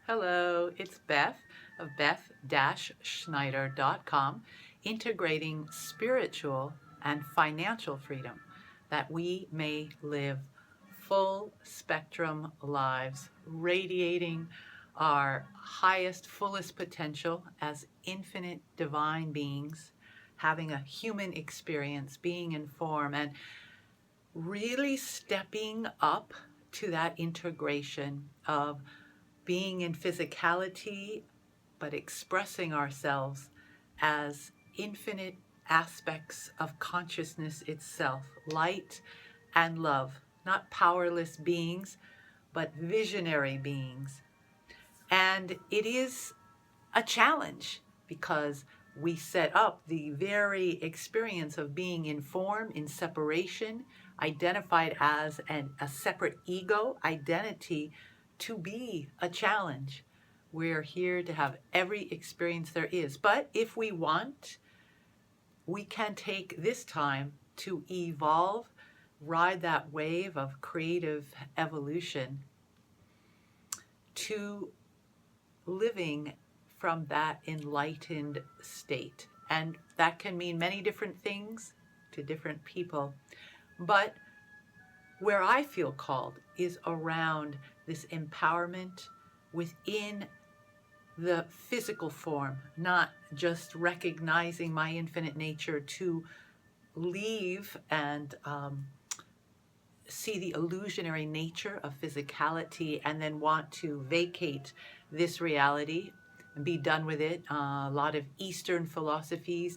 Hello, it's Beth of beth-schneider.com, integrating spiritual and financial freedom that we may live full spectrum lives, radiating our highest, fullest potential as infinite divine beings, having a human experience, being in form, and really stepping up to that integration of being in physicality, but expressing ourselves as infinite aspects of consciousness itself, light and love, not powerless beings, but visionary beings. And it is a challenge because we set up the very experience of being in form, in separation, identified as a separate ego identity to be a challenge. We're here to have every experience there is. But if we want, we can take this time to evolve, ride that wave of creative evolution to living from that enlightened state. And that can mean many different things to different people. But where I feel called is around this empowerment within the physical form, not just recognizing my infinite nature to leave and see the illusionary nature of physicality and then want to vacate this reality and be done with it. A lot of Eastern philosophies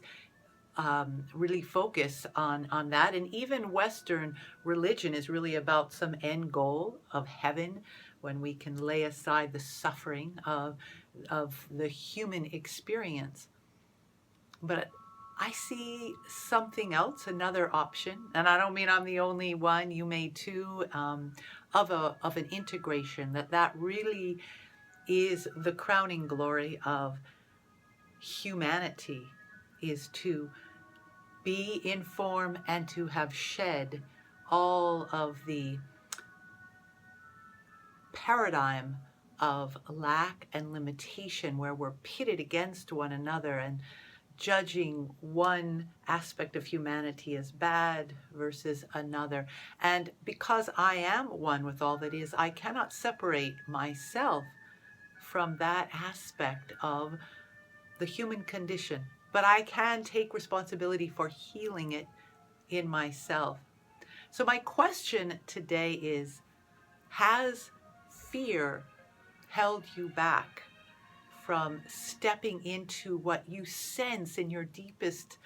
really focus on that. And even Western religion is really about some end goal of heaven when we can lay aside the suffering of the human experience. But I see something else, another option, and I don't mean I'm the only one, you may too, of an integration, that really is the crowning glory of humanity, is to be in form and to have shed all of the paradigm of lack and limitation where we're pitted against one another and judging one aspect of humanity as bad versus another. And because I am one with all that is, I cannot separate myself from that aspect of the human condition. But I can take responsibility for healing it in myself. So my question today is, has fear held you back from stepping into what you sense in your deepest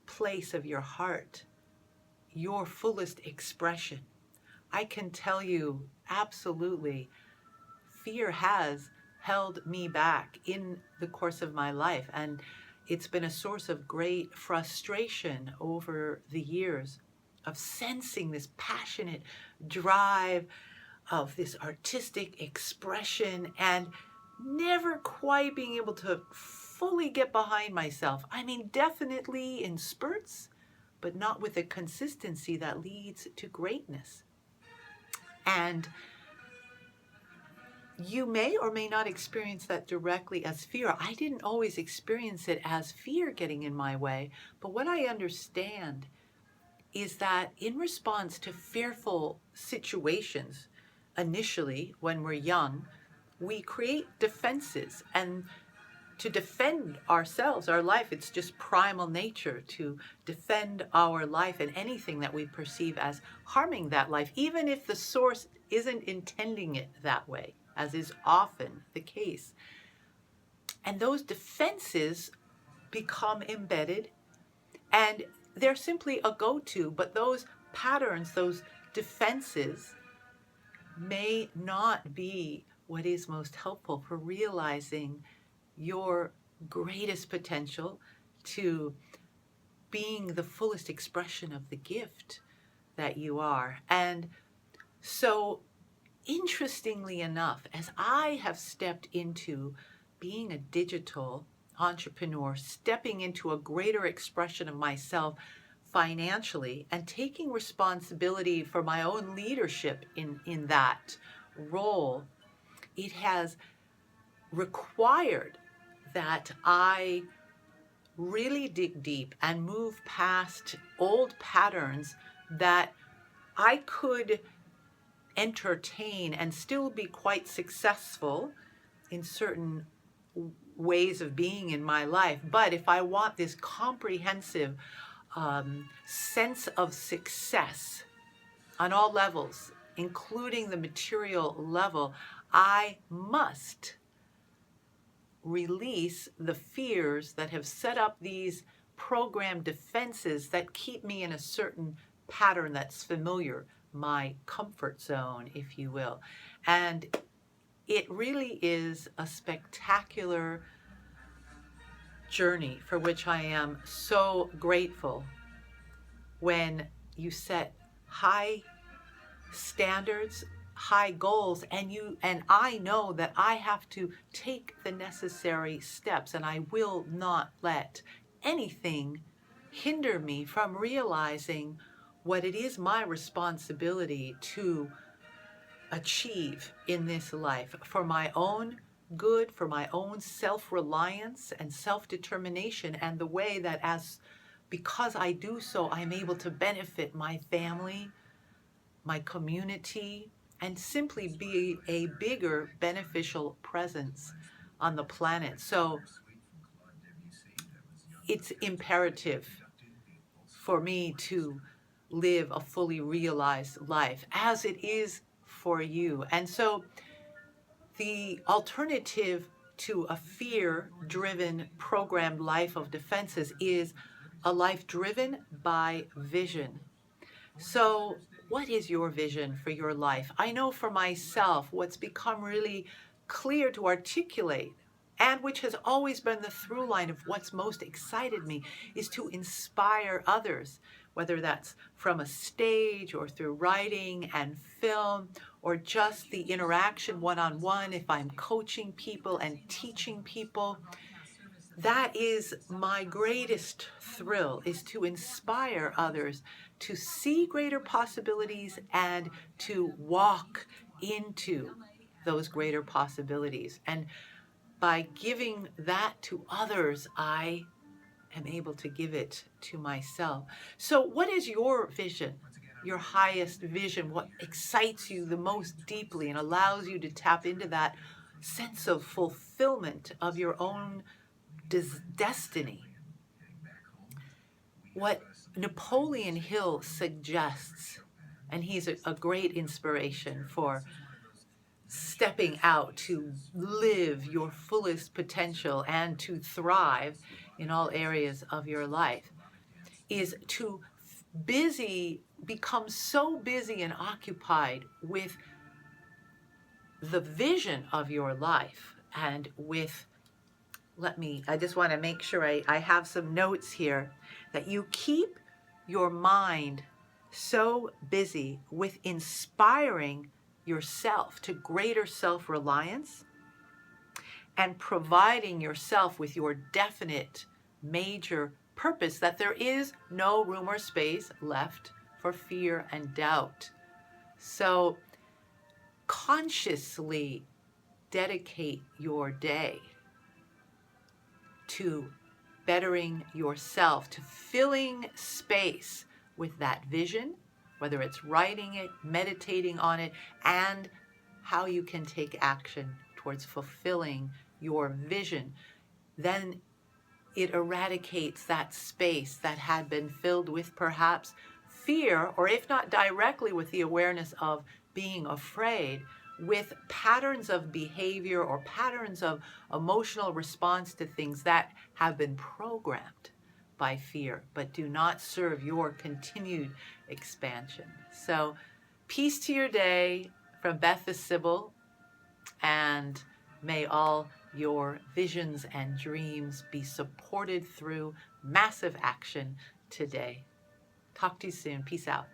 place of your heart, your fullest expression? I can tell you absolutely, fear has held me back in the course of my life, and it's been a source of great frustration over the years of sensing this passionate drive of this artistic expression and never quite being able to fully get behind myself. I mean, definitely in spurts, but not with the consistency that leads to greatness. And you may or may not experience that directly as fear. I didn't always experience it as fear getting in my way, but what I understand is that in response to fearful situations, initially when we're young, we create defenses, and to defend ourselves, our life, it's just primal nature to defend our life and anything that we perceive as harming that life, even if the source isn't intending it that way, as is often the case. And those defenses become embedded, and they're simply a go-to, but those patterns, those defenses, may not be what is most helpful for realizing your greatest potential, to being the fullest expression of the gift that you are. And so, interestingly enough, as I have stepped into being a digital entrepreneur, stepping into a greater expression of myself financially and taking responsibility for my own leadership in that role, it has required that I really dig deep and move past old patterns that I could entertain and still be quite successful in certain ways of being in my life. But if I want this comprehensive sense of success on all levels, including the material level, I must release the fears that have set up these programmed defenses that keep me in a certain pattern that's familiar, my comfort zone, if you will. And it really is a spectacular journey for which I am so grateful. When you set high standards, high goals, and I know that I have to take the necessary steps, and I will not let anything hinder me from realizing what it is my responsibility to achieve in this life for my own good, for my own self-reliance and self-determination, and the way that because I do so, I'm able to benefit my family, my community, and simply be a bigger beneficial presence on the planet. So it's imperative for me to live a fully realized life, as it is for you. And so the alternative to a fear-driven, programmed life of defenses is a life driven by vision. So what is your vision for your life? I know for myself what's become really clear to articulate, and which has always been the through line of what's most excited me, is to inspire others, whether that's from a stage or through writing and film, or just the interaction one-on-one if I'm coaching people and teaching people. That is my greatest thrill, is to inspire others to see greater possibilities and to walk into those greater possibilities. And by giving that to others, I am able to give it to myself. So what is your vision, your highest vision? What excites you the most deeply and allows you to tap into that sense of fulfillment of your own destiny? What Napoleon Hill suggests, and he's a great inspiration for stepping out to live your fullest potential and to thrive in all areas of your life, is to become so busy and occupied with the vision of your life and with, I just want to make sure I have some notes here, that you keep your mind so busy with inspiring yourself to greater self-reliance and providing yourself with your definite major purpose, that there is no room or space left for fear and doubt. So consciously dedicate your day to bettering yourself, to filling space with that vision, whether it's writing it, meditating on it, and how you can take action towards fulfilling your vision. Then it eradicates that space that had been filled with perhaps fear, or if not directly with the awareness of being afraid, with patterns of behavior or patterns of emotional response to things that have been programmed by fear, but do not serve your continued expansion. So peace to your day from Beth the Sybil, and may all your visions and dreams be supported through massive action today. Talk to you soon. Peace out.